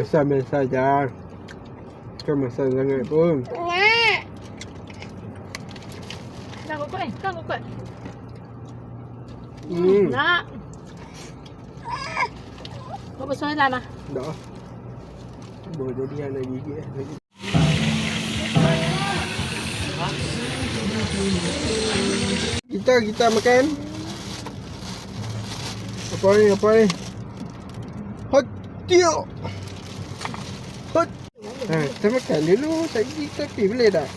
Biasa-biasa aja. Kan masak sangat pun. Nak kukut ni, kan kukut. Hmm. Nak. Buat besar dalam ah. Dah. Boleh jadi anak gigi lagi. Kita makan. Apa ni? Hot tio. Hot. Kita makan dulu. Kita pergi boleh tak?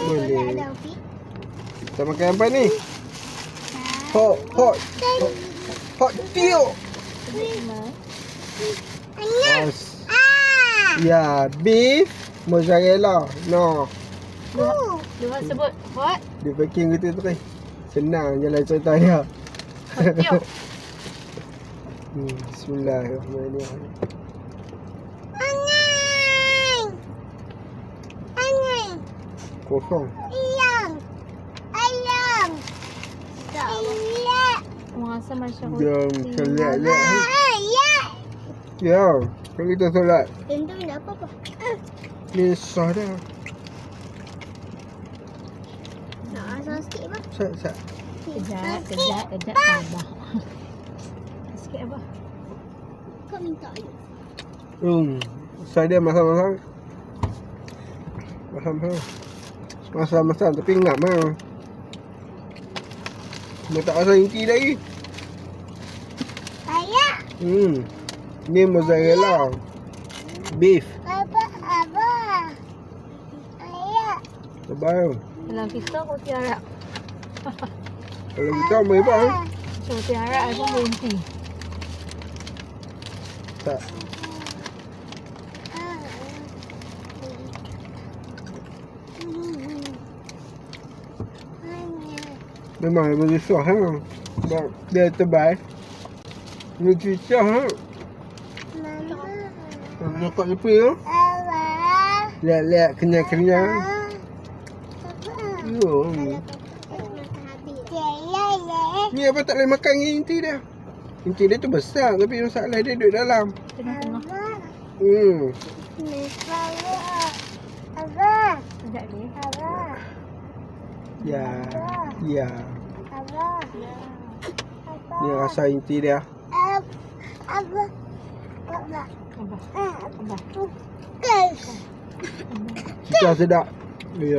Boleh. Kita makan apa ni? Hot tio. Yes. Ya, beef mozzarella. No. Dia sebut hot. Dia packing gitu tu kan. Senang jalan cerita dia. Hot tio. Bismillahirrahmanirrahim. Kosong. Merasa macam Jom solat. Ya, kalau kita solat. Tentu nak apa-apa. Ni sah dah. Nak asal sikit apa? Sat. Kejap. Sabar. Sikit apa? Kau minta je. Saya dia masam-masam. Masam-masam tapi ngap mah. Dia tak rasa inti lagi. Ayah. Ni mozzarella. Beef. Abah. Ayah. Sabar. Dalam kita roti Arab. Kalau kita boleh buat. Roti Arab pun berhenti. Tak. Memang lebih susah ha. Sebab dia tebal. Dia cicah ha. Mama. Nampak lepas tu. Abah. Lihat kenyang-kenyang. Yo. Ni apa tak boleh makan dengan inti dia. Inti dia tu besar tapi masalah dia duduk dalam. Tengah-tengah. Abah. Sekejap ni. Abah. Ya. Abah. Ni rasa inti dia. Abah. Abah. Abah. Abah. Guys. Cicah sedap. Ya.